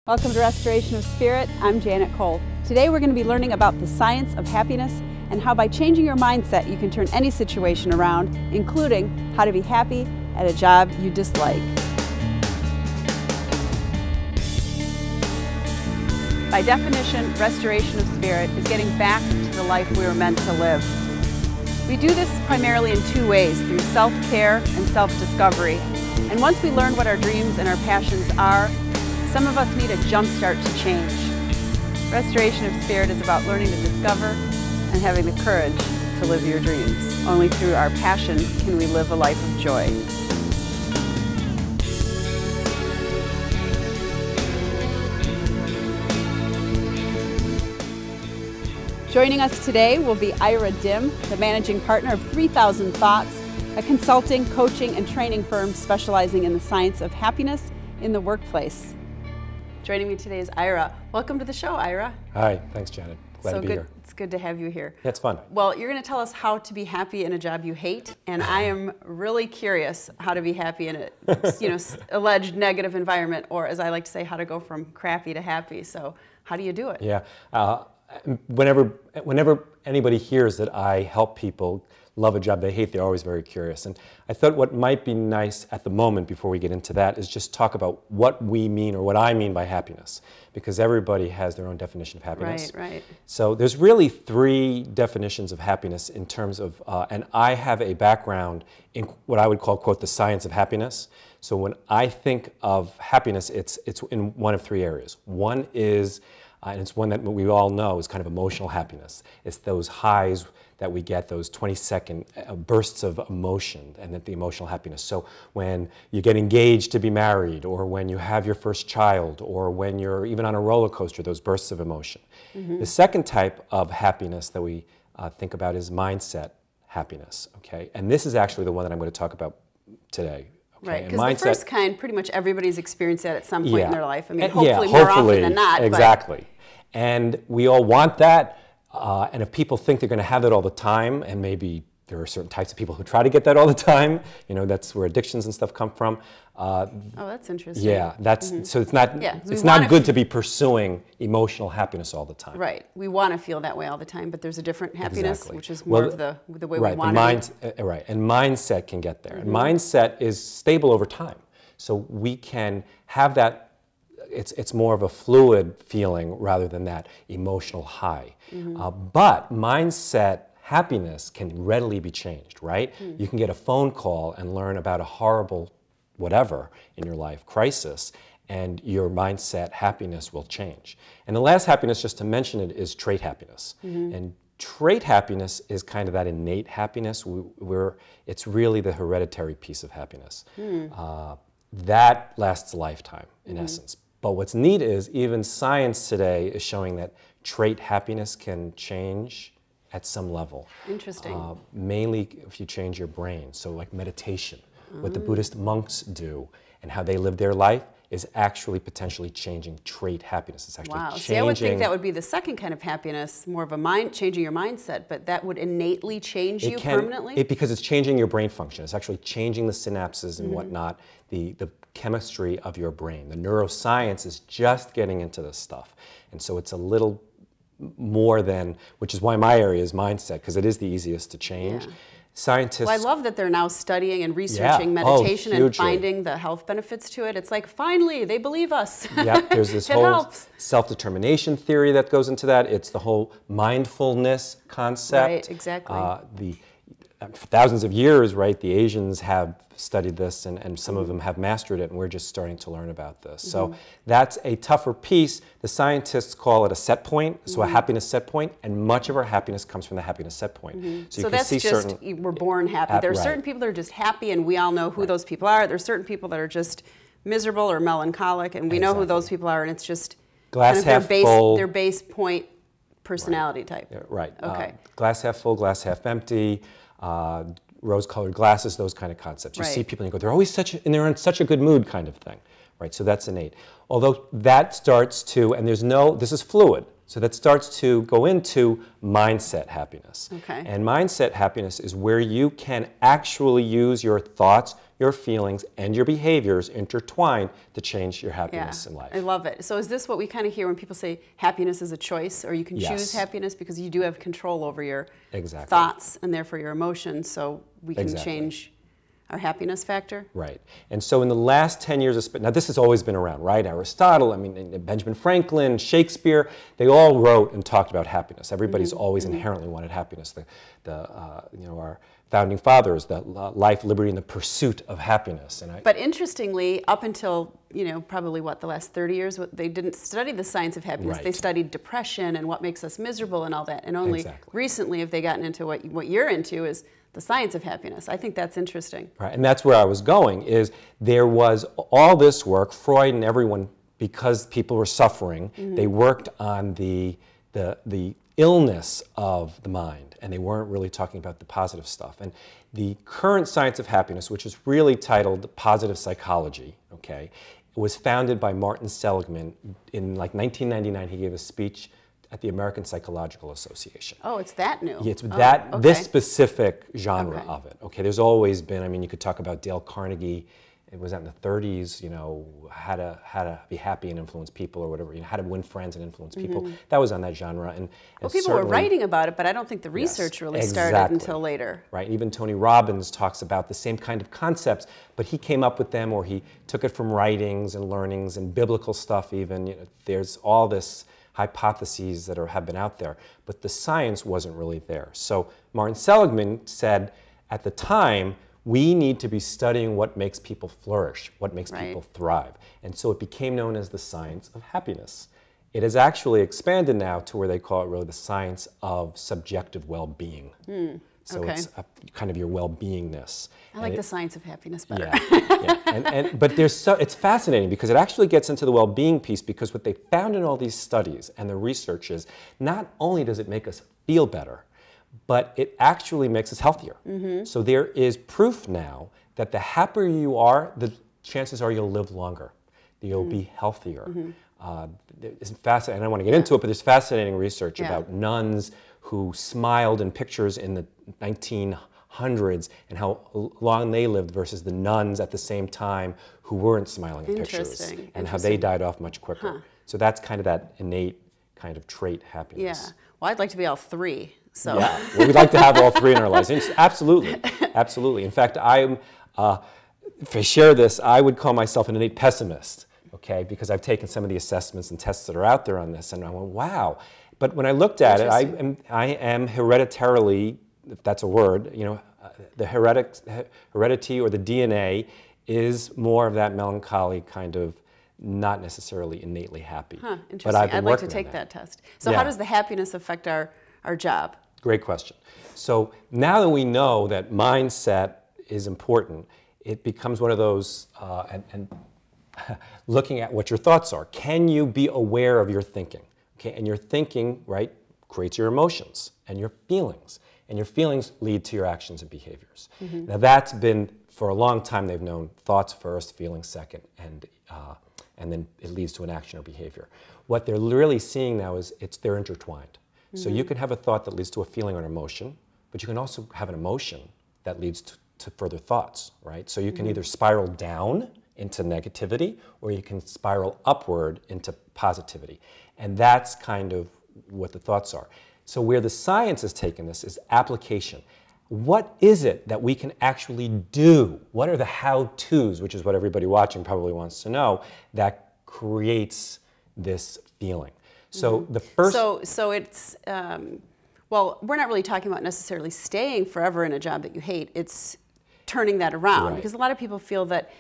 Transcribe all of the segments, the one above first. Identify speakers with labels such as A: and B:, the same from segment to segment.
A: Welcome to Restoration of Spirit. I'm Janet Cole. Today we're going to be learning about the science of happiness and how by changing your mindset you can turn any situation around, including how to be happy at a job you dislike. By definition, restoration of spirit is getting back to the life we were meant to live. We do this primarily in two ways, through self-care and self-discovery. And once we learn what our dreams and our passions are, some of us need a jump start to change. Restoration of spirit is about learning to discover and having the courage to live your dreams. Only through our passion can we live a life of joy. Joining us today will be Ira Dym, the managing partner of 3,000 Thoughts, a consulting, coaching, and training firm specializing in the science of happiness in the workplace. Joining me today is Ira. Welcome to the show, Ira.
B: Hi, thanks, Janet. Glad to be here.
A: It's good to have you here.
B: Yeah, it's fun.
A: Well, you're going to tell us how to be happy in a job you hate, and I am really curious how to be happy in a alleged negative environment, or as I like to say, how to go from crappy to happy. So how do you do it?
B: Yeah. Whenever anybody hears that I help people love a job they hate, they're always very curious. And I thought what might be nice at the moment, before we get into that, is just talk about what we mean, or what I mean by happiness, because everybody has their own definition of happiness.
A: Right, right.
B: So there's really three definitions of happiness in terms of, and I have a background in what I would call, quote, the science of happiness. So when I think of happiness, it's in one of three areas. One is, and it's one that we all know, is kind of emotional happiness. It's those highs that we get, those 20-second bursts of emotion, and the emotional happiness. So when you get engaged to be married, or when you have your first child, or when you're even on a roller coaster, those bursts of emotion. Mm-hmm. The second type of happiness that we think about is mindset happiness, okay? And this is actually the one that I'm going to talk about today. Okay?
A: Right, because the first kind, pretty much everybody's experienced that at some point in their life. I mean, hopefully more often than not.
B: Exactly. But and we all want that. And if people think they're going to have that all the time, and maybe there are certain types of people who try to get that all the time, that's where addictions and stuff come from.
A: Oh, that's interesting.
B: Yeah, that's so it's not it's not good to be pursuing emotional happiness all the time.
A: Right, we want to feel that way all the time, but there's a different happiness, which is more of the way
B: we
A: want
B: it. Right, and mindset can get there. And mindset is stable over time, so we can have that. It's more of a fluid feeling rather than that emotional high. But mindset happiness can readily be changed, right? You can get a phone call and learn about a horrible whatever in your life, crisis, and your mindset happiness will change. And the last happiness, just to mention it, is trait happiness. And trait happiness is kind of that innate happiness. It's really the hereditary piece of happiness. That lasts a lifetime, in essence. But what's neat is even science today is showing that trait happiness can change at some level.
A: Interesting.
B: Mainly if you change your brain. So like meditation, what the Buddhist monks do and how they live their life is actually potentially changing trait happiness. It's actually changing.
A: See, I would think that would be the second kind of happiness, more of a changing your mindset, but that would innately change you permanently?
B: Because it's changing your brain function. It's actually changing the synapses and whatnot, the chemistry of your brain. The neuroscience is just getting into this stuff. And so it's a little more than, which is why my area is mindset, because it is the easiest to change. Yeah. Scientists...
A: Well, I love that they're now studying and researching meditation and finding the health benefits to it. It's like, finally, they believe us.
B: Yep, there's this whole self-determination theory that goes into that. It's the whole mindfulness concept.
A: Right, exactly.
B: For thousands of years, right, the Asians have studied this, and some of them have mastered it, and we're just starting to learn about this. So that's a tougher piece. The scientists call it a set point, so a happiness set point, and much of our happiness comes from the happiness set point.
A: So that's just, we're born happy. There are certain people that are just happy, and we all know who those people are. There's certain people that are just miserable or melancholic, and we know who those people are, and it's just
B: glass half full.
A: Their base point personality type.
B: Right.
A: Okay.
B: Glass half full, glass half empty. Rose-colored glasses, those kind of concepts. You see people and you go, they're always they're in such a good mood kind of thing, right? So that's innate. Although that starts to, and this is fluid, So that starts to go into mindset happiness.
A: Okay.
B: And mindset happiness is where you can actually use your thoughts, your feelings, and your behaviors intertwined to change your happiness in life.
A: I love it. So is this what we kind of hear when people say happiness is a choice, or you can choose happiness, because you do have control over your thoughts and therefore your emotions, so we can change our happiness factor?
B: Right. And so in the last 10 years of, now this has always been around, right? Aristotle, I mean, Benjamin Franklin, Shakespeare, they all wrote and talked about happiness. Everybody's always inherently wanted happiness. Our founding fathers, the life, liberty, and the pursuit of happiness.
A: But interestingly, up until, probably the last 30 years, they didn't study the science of happiness.
B: Right.
A: They studied depression and what makes us miserable and all that. And only recently have they gotten into what you're into, is the science of happiness. I think that's interesting.
B: Right, and that's where I was going, is there was all this work, Freud and everyone, because people were suffering, they worked on the illness of the mind, and they weren't really talking about the positive stuff. And the current science of happiness, which is really titled Positive Psychology, okay, was founded by Martin Seligman in 1999. He gave a speech at the American Psychological Association.
A: Oh, it's that new.
B: Yeah, it's this specific genre of it. Okay, there's always been, I mean, you could talk about Dale Carnegie. It was out in the 30s, how to be happy and influence people, or whatever, how to win friends and influence people. That was on that genre. And
A: people were writing about it, but I don't think the research really started until later.
B: Right, and even Tony Robbins talks about the same kind of concepts, but he came up with them, or he took it from writings and learnings and biblical stuff even. There's all this hypotheses that have been out there, but the science wasn't really there. So Martin Seligman said at the time, we need to be studying what makes people flourish, what makes people thrive. And so it became known as the science of happiness. It has actually expanded now to where they call it really the science of subjective well-being. So it's kind of your well-beingness.
A: I like the science of happiness better.
B: But it's fascinating, because it actually gets into the well-being piece, because what they found in all these studies and the research is not only does it make us feel better, but it actually makes us healthier. So there is proof now that the happier you are, the chances are you'll live longer, that you'll be healthier. It's fascinating. I don't want to get into it, but there's fascinating research about nuns who smiled in pictures in the 1900s and how long they lived versus the nuns at the same time who weren't smiling in pictures, and how they died off much quicker. So that's kind of that innate kind of trait happiness.
A: Yeah. Well, I'd like to be all three. So.
B: Yeah, well, we'd like to have all three in our lives. Absolutely, absolutely. In fact, if I share this, I would call myself an innate pessimist, okay, because I've taken some of the assessments and tests that are out there on this, and I went, wow. But when I looked at it, I am hereditarily, if that's a word, the heredity or the DNA is more of that melancholy kind of, not necessarily innately happy.
A: Interesting. But I'd like to take that test. So how does the happiness affect our job?
B: Great question. So now that we know that mindset is important, it becomes one of those, and looking at what your thoughts are. Can you be aware of your thinking? Okay, and your thinking, right, creates your emotions and your feelings. And your feelings lead to your actions and behaviors. Now that's been, for a long time, they've known thoughts first, feelings second, and then it leads to an action or behavior. What they're really seeing now is they're intertwined. So you can have a thought that leads to a feeling or an emotion, but you can also have an emotion that leads to further thoughts, right? So you can either spiral down into negativity, or you can spiral upward into positivity. And that's kind of what the thoughts are. So where the science has taken this is application. What is it that we can actually do? What are the how-tos, which is what everybody watching probably wants to know, that creates this feeling? So the first...
A: So it's, well, we're not really talking about necessarily staying forever in a job that you hate. It's turning that around. Because a lot of people feel that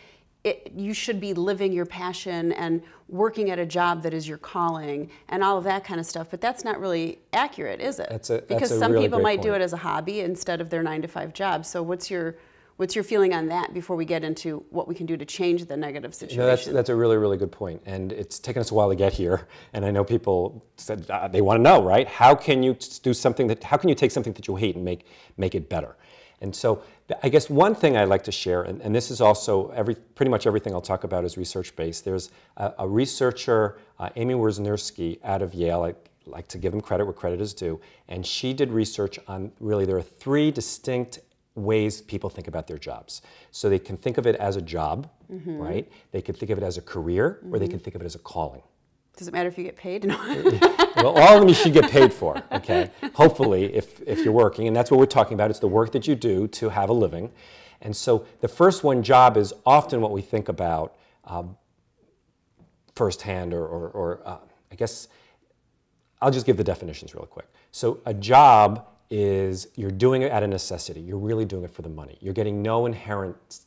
A: you should be living your passion and working at a job that is your calling and all of that kind of stuff. But that's not really accurate, is it? Because some people might do it as a hobby instead of their 9-to-5 job. So what's your feeling on that before we get into what we can do to change the negative situation?
B: That's a really, really good point. And it's taken us a while to get here. And I know people said they want to know, right? How can you do something how can you take something that you hate and make it better? And so I guess one thing I'd like to share, and this is also pretty much everything I'll talk about is research-based. There's a researcher, Amy Wierzynski, out of Yale. like to give them credit where credit is due, and she did research on really there are 3 distinct ways people think about their jobs. So they can think of it as a job, right? They can think of it as a career, or they can think of it as a calling.
A: Does it matter if you get paid? No.
B: Well, all of them you should get paid for, okay? Hopefully, if you're working, and that's what we're talking about. It's the work that you do to have a living. And so the first one, job, is often what we think about firsthand, or I guess I'll just give the definitions real quick. So a job is you're doing it out of necessity. You're really doing it for the money. You're getting no inherent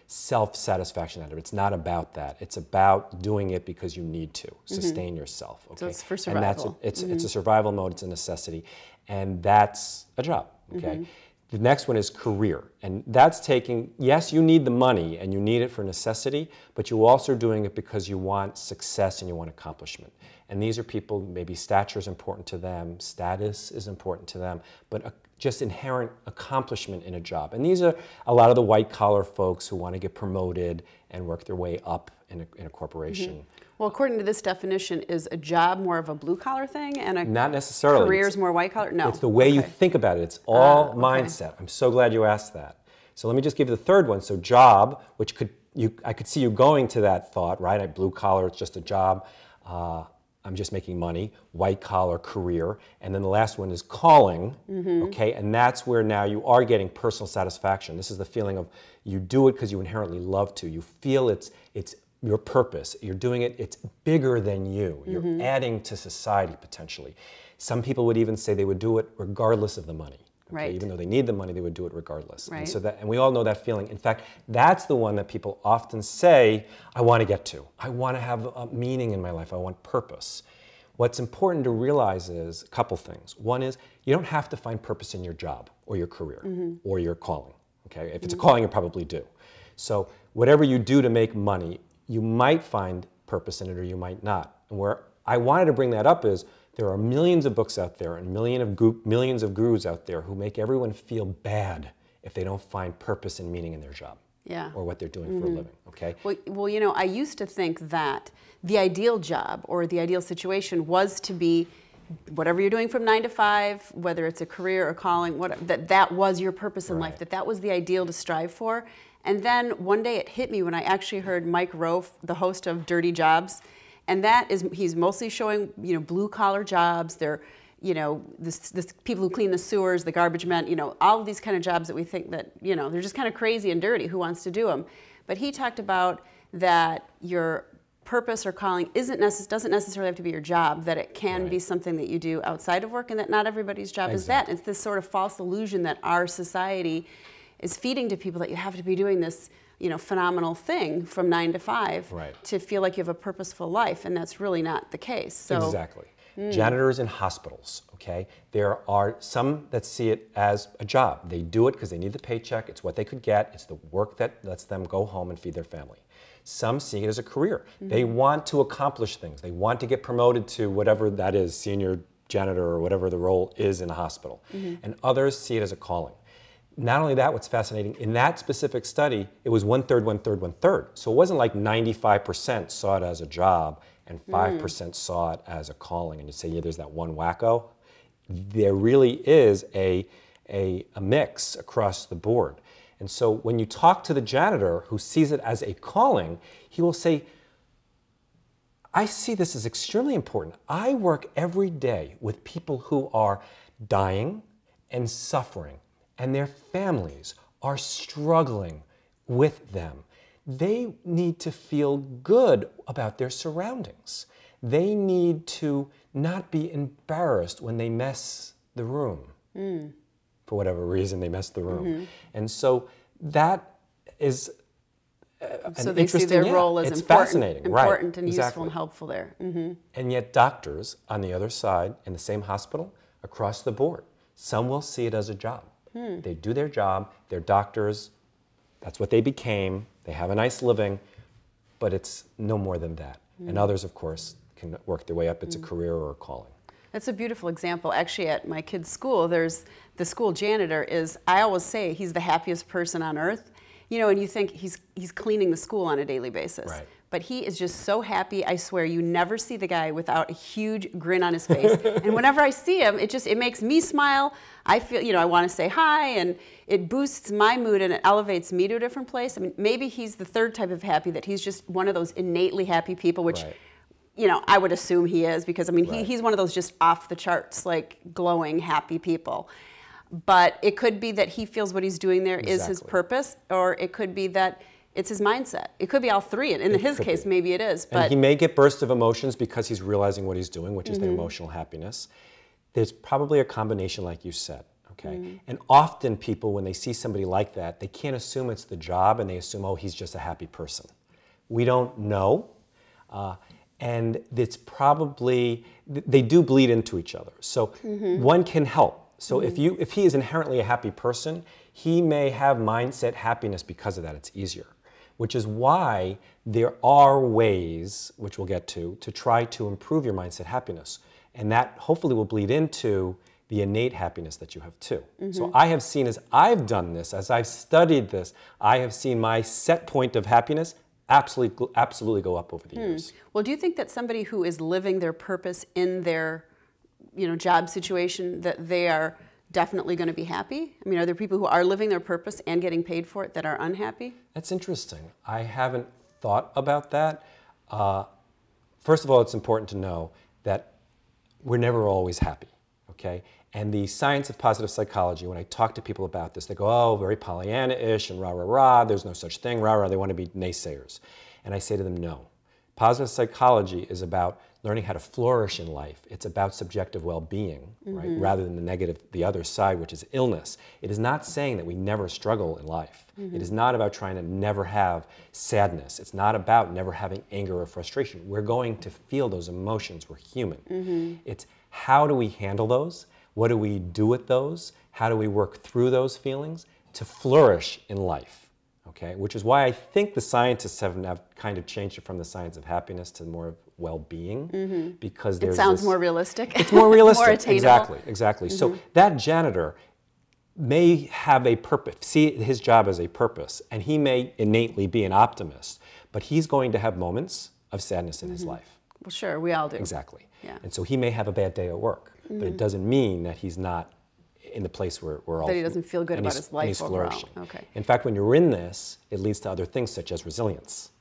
B: self-satisfaction out of it. It's not about that. It's about doing it because you need to sustain yourself. Okay?
A: So it's for survival.
B: And it's a survival mode. It's a necessity, and that's a job. Okay. The next one is career, and that's taking, yes, you need the money and you need it for necessity, but you're also doing it because you want success and you want accomplishment. And these are people, maybe stature is important to them, status is important to them, but just inherent accomplishment in a job. And these are a lot of the white-collar folks who want to get promoted and work their way up in a corporation.
A: Well, according to this definition, is a job more of a blue-collar thing and a
B: not necessarily.
A: Career is more white-collar? No.
B: It's the way you think about it. It's all mindset. I'm so glad you asked that. So let me just give you the third one. So job, which I could see you going to that thought, right? Blue-collar, it's just a job. I'm just making money, white collar, career. And then the last one is calling, okay? And that's where now you are getting personal satisfaction. This is the feeling of you do it because you inherently love to. You feel it's your purpose. You're doing it, it's bigger than you. You're adding to society potentially. Some people would even say they would do it regardless of the money. Okay?
A: Right.
B: Even though they need the money, they would do it regardless.
A: Right.
B: And so and we all know that feeling. In fact, that's the one that people often say, I want to get to. I want to have a meaning in my life. I want purpose. What's important to realize is a couple things. One is you don't have to find purpose in your job or your career or your calling. Okay? If it's a calling, you probably do. So whatever you do to make money, you might find purpose in it or you might not. And where I wanted to bring that up is there are millions of books out there and millions of gurus out there who make everyone feel bad if they don't find purpose and meaning in their job or what they're doing for a living, okay?
A: Well, you know, I used to think that the ideal job or the ideal situation was to be whatever you're doing from 9 to 5, whether it's a career or calling, that was your purpose in life, that was the ideal to strive for. And then one day it hit me when I actually heard Mike Rowe, the host of Dirty Jobs, and he's mostly showing, you know, blue collar jobs. They're, you know, this people who clean the sewers, the garbage men, you know, all of these kind of jobs that we think that, you know, they're just kind of crazy and dirty. Who wants to do them? But he talked about that your purpose or calling doesn't necessarily have to be your job, that it can be something that you do outside of work, and that not everybody's job is that. It's this sort of false illusion that our society is feeding to people that you have to be doing this, you know, phenomenal thing from 9 to 5 to feel like you have a purposeful life, and that's really not the case. So,
B: exactly. Janitors in hospitals, okay? There are some that see it as a job. They do it because they need the paycheck. It's what they could get. It's the work that lets them go home and feed their family. Some see it as a career. They want to accomplish things. They want to get promoted to whatever that is, senior janitor or whatever the role is in a hospital. And others see it as a calling. Not only that, what's fascinating, in that specific study, it was 1/3, 1/3, 1/3. So it wasn't like 95% saw it as a job and 5% saw it as a calling. And you say, yeah, there's that one wacko. There really is a mix across the board. And so when you talk to the janitor who sees it as a calling, he will say, I see this as extremely important. I work every day with people who are dying and suffering, and their families are struggling with them. They need to feel good about their surroundings. They need to not be embarrassed when they mess the room. For whatever reason, they mess the room. And so that is
A: so they see their role as important and useful and helpful there.
B: And yet doctors on the other side, in the same hospital, across the board, some will see it as a job. They do their job, they're doctors, that's what they became, they have a nice living, but it's no more than that. And others, of course, can work their way up. It's a career or a calling.
A: That's a beautiful example. Actually, at my kid's school, there's the school janitor I always say he's the happiest person on earth. You know, and you think he's cleaning the school on a daily basis. but he is just so happy. I swear, you never see the guy without a huge grin on his face. And whenever I see him, it makes me smile. I feel, I want to say hi, and it boosts my mood and it elevates me to a different place. I mean, maybe he's the third type of happy, that he's just one of those innately happy people, which, I would assume he is, because, he's one of those just off the charts, like glowing, happy people. But it could be that he feels what he's doing there is his purpose, or it could be that it's his mindset. It could be all three. And in his case, maybe it is. But
B: and he may get bursts of emotions because he's realizing what he's doing, which is the emotional happiness. There's probably a combination, like you said. Okay. And often people, when they see somebody like that, they can't assume it's the job, and they assume, oh, he's just a happy person. We don't know. And it's probably, they do bleed into each other. So one can help. So if he is inherently a happy person, he may have mindset happiness because of that. It's easier, which is why there are ways, which we'll get to try to improve your mindset happiness. And that hopefully will bleed into the innate happiness that you have too. So I have seen, as I've done this, as I've studied this, I have seen my set point of happiness absolutely go up over the years.
A: Well, do you think that somebody who is living their purpose in their job situation, that they are definitely going to be happy? I mean, are there people who are living their purpose and getting paid for it that are unhappy?
B: That's interesting. I haven't thought about that. First of all, it's important to know that we're never always happy, okay? And the science of positive psychology, when I talk to people about this, they go, oh, very Pollyanna-ish and rah, rah, rah, there's no such thing, rah, rah, they want to be naysayers. And I say to them, no. Positive psychology is about learning how to flourish in life. It's about subjective well-being, right? Rather than the negative, the other side, which is illness. It is not saying that we never struggle in life. It is not about trying to never have sadness. It's not about never having anger or frustration. We're going to feel those emotions. We're human. It's how do we handle those? What do we do with those? How do we work through those feelings to flourish in life? Okay, which is why I think the scientists have now kind of changed it from the science of happiness to more of well-being, because there's
A: it sounds more realistic.
B: It's more realistic.
A: More attainable.
B: Exactly. So that janitor may have a purpose, see his job as a purpose, and he may innately be an optimist, but he's going to have moments of sadness in his life.
A: Well, sure, we all do.
B: Exactly.
A: Yeah.
B: And so he may have a bad day at work, but it doesn't mean that he's not in the place where we're all...
A: That he doesn't feel good about his life
B: and he's
A: overall.
B: flourishing.
A: Okay.
B: In fact, when you're in this, it leads to other things such as resilience,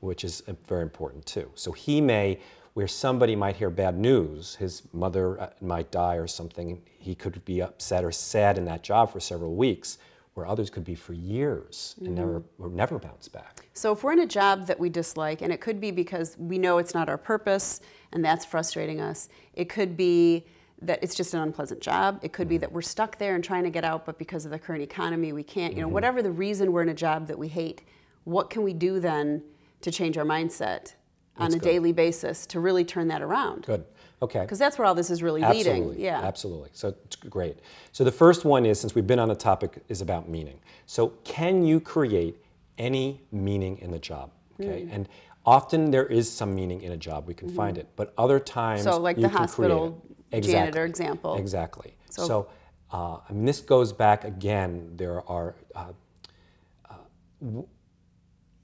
B: which is very important too. So he may, where somebody might hear bad news, his mother might die or something, he could be upset or sad in that job for several weeks, where others could be for years and never bounce back.
A: So if we're in a job that we dislike, and it could be because we know it's not our purpose and that's frustrating us, it could be that it's just an unpleasant job, it could be that we're stuck there and trying to get out, but because of the current economy we can't, whatever the reason we're in a job that we hate, what can we do then to change our mindset on a daily basis to really turn that around?
B: Good. Okay.
A: Because that's where all this is really leading. Yeah.
B: Absolutely. So it's great. So the first one is, since we've been on the topic, is about meaning. So can you create any meaning in the job? Okay. And often there is some meaning in a job. We can find it. But other times,
A: so like
B: you
A: the
B: can
A: hospital janitor example.
B: Exactly. So I mean, this goes back again. There are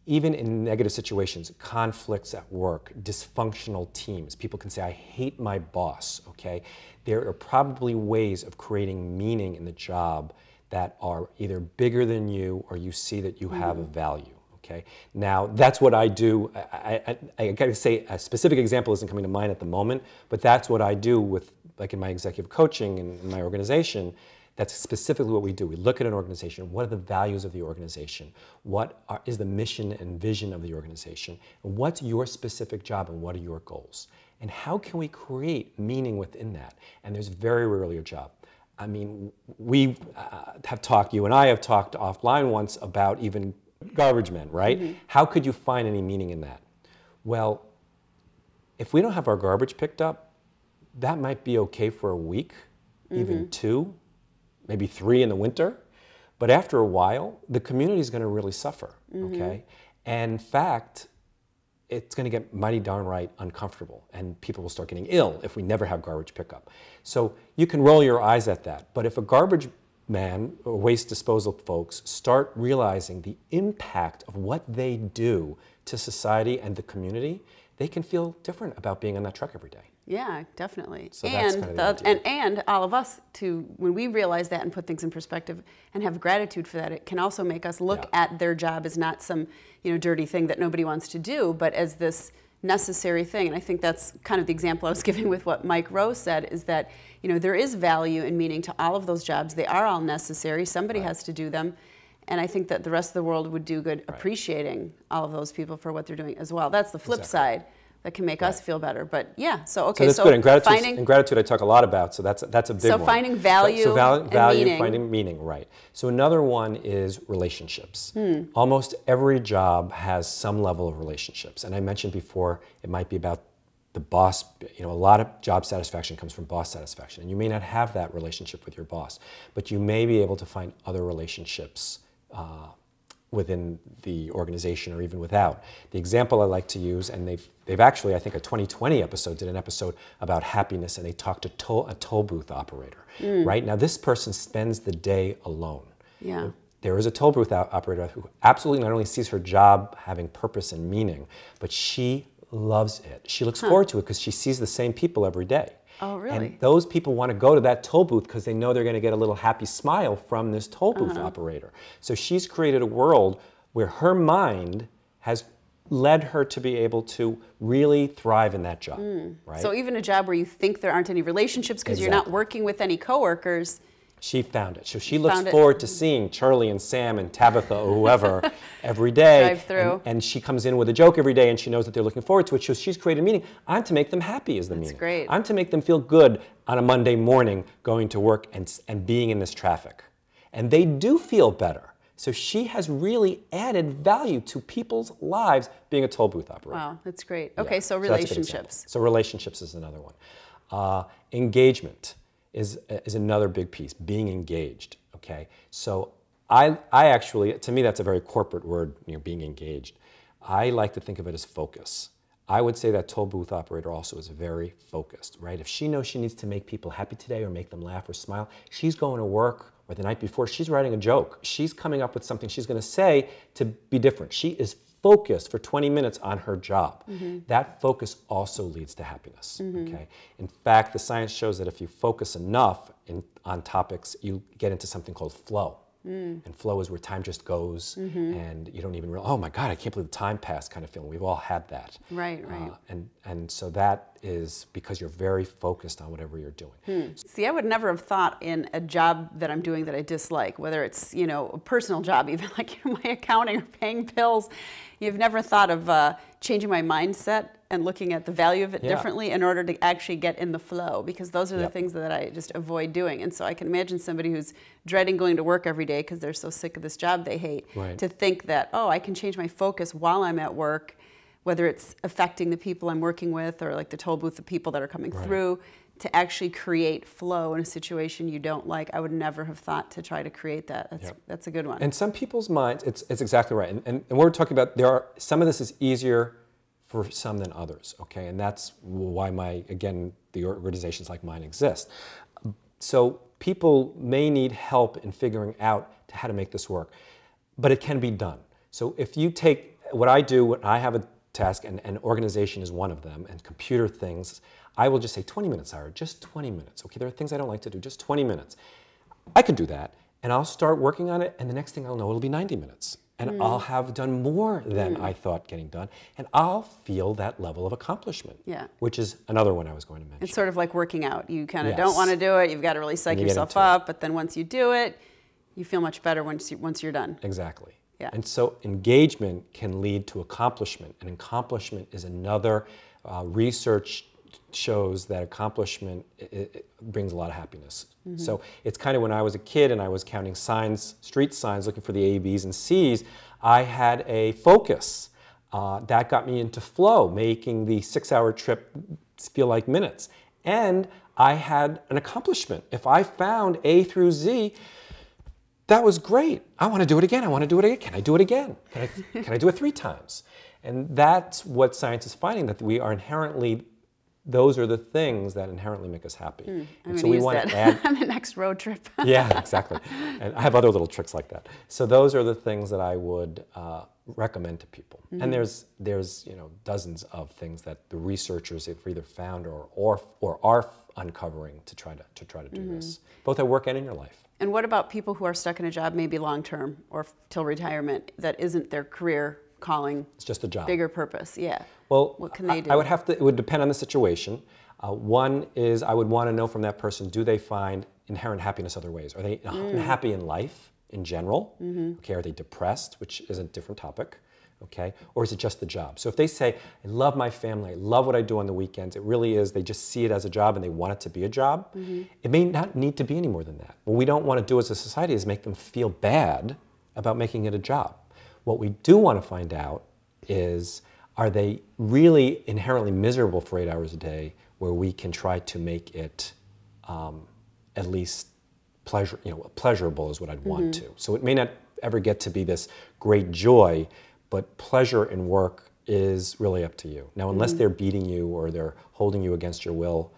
B: even in negative situations, conflicts at work, dysfunctional teams. People can say, I hate my boss, okay? There are probably ways of creating meaning in the job that are either bigger than you or you see that you have a value, okay? Now, that's what I do. I gotta say, a specific example isn't coming to mind at the moment, but that's what I do with, like in my executive coaching and in my organization. That's specifically what we do. We look at an organization. What are the values of the organization? What is the mission and vision of the organization? And what's your specific job and what are your goals? And how can we create meaning within that? And there's very rarely a job. I mean, we have talked, you and I have talked offline once about even garbage men, right? How could you find any meaning in that? Well, if we don't have our garbage picked up, that might be okay for a week, even 2. Maybe 3 in the winter, but after a while, the community is going to really suffer, okay? And in fact, it's going to get mighty darn right uncomfortable, and people will start getting ill if we never have garbage pickup. So you can roll your eyes at that, but if a garbage man or waste disposal folks start realizing the impact of what they do to society and the community, they can feel different about being on that truck every day.
A: Yeah, definitely.
B: So that's kind of the idea.
A: And all of us, too, when we realize that and put things in perspective and have gratitude for that, it can also make us look at their job as not some, dirty thing that nobody wants to do, but as this necessary thing. And I think that's kind of the example I was giving with what Mike Rose said, is that, there is value and meaning to all of those jobs. They are all necessary. Somebody has to do them. And I think that the rest of the world would do good appreciating all of those people for what they're doing as well. That's the flip side that can make us feel better. But yeah, so
B: that's good. And gratitude I talk a lot about, so that's a big one.
A: So finding value and meaning.
B: Finding meaning, right. So another one is relationships. Almost every job has some level of relationships. And I mentioned before, it might be about the boss. A lot of job satisfaction comes from boss satisfaction. And you may not have that relationship with your boss, but you may be able to find other relationships within the organization or even without. The example I like to use, and they've actually, I think a 2020 episode did an episode about happiness, and they talked to a toll booth operator. Right now, this person spends the day alone.
A: Yeah.
B: There is a toll booth operator who absolutely not only sees her job having purpose and meaning, but she loves it. She looks forward to it because she sees the same people every day.
A: Oh, really?
B: And those people want to go to that toll booth because they know they're going to get a little happy smile from this toll booth operator. So she's created a world where her mind has led her to be able to really thrive in that job. Right?
A: So even a job where you think there aren't any relationships because you're not working with any coworkers.
B: She found it. So she looks forward to seeing Charlie and Sam and Tabitha or whoever every day.
A: Drive through.
B: And she comes in with a joke every day, and she knows that they're looking forward to it. So she's created meaning. I'm to make them happy is the meaning.
A: That's great.
B: I'm to make them feel good on a Monday morning going to work and being in this traffic. And they do feel better. So she has really added value to people's lives being a toll booth operator.
A: Wow, that's great. Okay, so relationships.
B: So relationships is another one. Engagement is another big piece, being engaged, okay? So I actually, to me that's a very corporate word, being engaged. I like to think of it as focus. I would say that toll booth operator also is very focused, right? If she knows she needs to make people happy today or make them laugh or smile, she's going to work, or the night before, she's writing a joke. She's coming up with something she's going to say to be different. She is focused for 20 minutes on her job. That focus also leads to happiness, okay? In fact, the science shows that if you focus enough on topics, you get into something called flow. And flow is where time just goes and you don't even realize, oh my God, I can't believe the time passed kind of feeling. We've all had that.
A: Right.
B: And so that is because you're very focused on whatever you're doing.
A: See, I would never have thought in a job that I'm doing that I dislike, whether it's, a personal job, even like my accounting or paying bills. You've never thought of changing my mindset and looking at the value of it differently in order to actually get in the flow, because those are the things that I just avoid doing. And so I can imagine somebody who's dreading going to work every day because they're so sick of this job they hate, to think that, oh, I can change my focus while I'm at work, whether it's affecting the people I'm working with or like the toll booth, the people that are coming through, to actually create flow in a situation you don't like. I would never have thought to try to create that. That's a good one.
B: And some people's minds, it's exactly right. And what we're talking about, some of this is easier for some than others, okay? And that's why the organizations like mine exist. So people may need help in figuring out how to make this work, but it can be done. So if you take what I do, when I have a task, and organization is one of them, and computer things, I will just say 20 minutes, Ira, just 20 minutes. Okay, there are things I don't like to do, just 20 minutes. I could do that, and I'll start working on it, and the next thing I'll know, it'll be 90 minutes. And I'll have done more than I thought getting done, and I'll feel that level of accomplishment, which is another one I was going to mention.
A: It's sort of like working out. You kind of don't want to do it. You've got to really psych yourself up, but then once you do it, you feel much better once you're done.
B: Exactly.
A: Yeah.
B: And so engagement can lead to accomplishment, and accomplishment is another research shows that accomplishment it brings a lot of happiness. So it's kind of when I was a kid and I was counting signs, street signs, looking for the A, B's, and C's, I had a focus that got me into flow, making the 6-hour trip feel like minutes. And I had an accomplishment. If I found A through Z, that was great. I want to do it again. I want to do it again. Can I do it again? Can I do it 3 times? And that's what science is finding, that we are inherently those are the things that inherently make us happy.
A: I'm
B: And so
A: going
B: we
A: to use
B: want
A: that
B: to add,
A: on the next road trip.
B: yeah, exactly. And I have other little tricks like that. So those are the things that I would recommend to people. And there's dozens of things that the researchers have either found or are uncovering to try to do this, both at work and in your life.
A: And what about people who are stuck in a job, maybe long-term or till retirement, that isn't their career calling?
B: It's just a job.
A: Bigger purpose, yeah.
B: Well,
A: what can they do?
B: I would have to, it would depend on the situation. One is I would want to know from that person, do they find inherent happiness other ways? Are they happy in life in general? Okay, are they depressed, which is a different topic? Okay, or is it just the job? So if they say, I love my family, I love what I do on the weekends, it really is, they just see it as a job and they want it to be a job, it may not need to be any more than that. What we don't want to do as a society is make them feel bad about making it a job. What we do want to find out is, are they really inherently miserable for 8 hours a day, where we can try to make it at least pleasurable is what I'd want to. So it may not ever get to be this great joy, but pleasure in work is really up to you. Now, unless they're beating you or they're holding you against your will,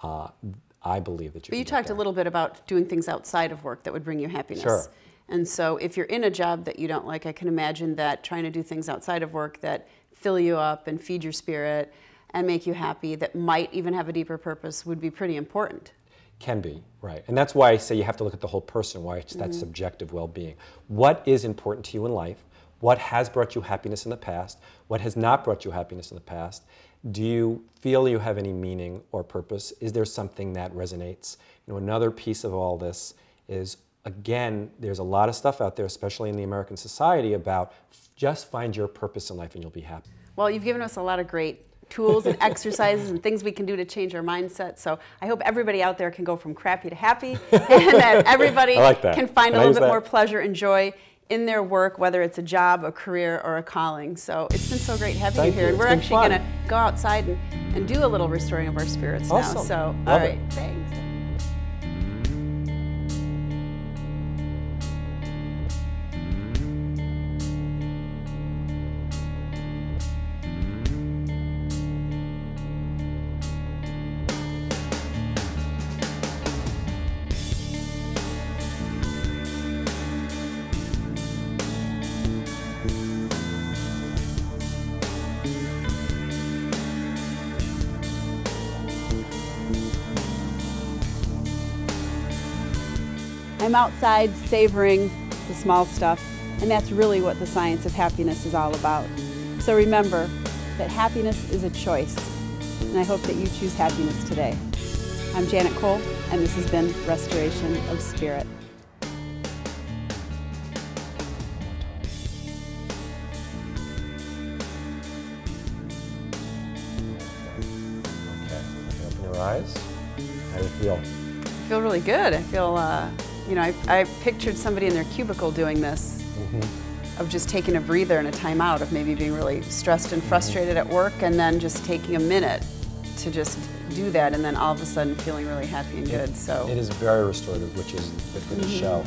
B: I believe that you.
A: But you talked a little bit about doing things outside of work that would bring you happiness.
B: Sure.
A: And so if you're in a job that you don't like, I can imagine that trying to do things outside of work that fill you up and feed your spirit and make you happy, that might even have a deeper purpose, would be pretty important.
B: Can be, right. And that's why I say you have to look at the whole person, why it's that subjective well-being. What is important to you in life? What has brought you happiness in the past? What has not brought you happiness in the past? Do you feel you have any meaning or purpose? Is there something that resonates? Another piece of all this is, again, there's a lot of stuff out there, especially in the American society, about just find your purpose in life and you'll be happy.
A: Well, you've given us a lot of great tools and exercises and things we can do to change our mindset. So I hope everybody out there can go from crappy to happy, and that everybody can find a little bit more pleasure and joy in their work, whether it's a job, a career, or a calling. So it's been so great having you here. And we're actually going to go outside and do a little restoring of our spirits now. So, all right, thanks. I'm outside savoring the small stuff, and that's really what the science of happiness is all about. So remember that happiness is a choice, and I hope that you choose happiness today. I'm Janet Cole, and this has been Restoration of Spirit.
B: Okay, open your eyes. How do you feel?
A: I feel really good. I feel, I pictured somebody in their cubicle doing this, of just taking a breather and a time out, of maybe being really stressed and frustrated at work, and then just taking a minute to just do that, and then all of a sudden feeling really happy and good. So
B: it is very restorative, which is good for the show.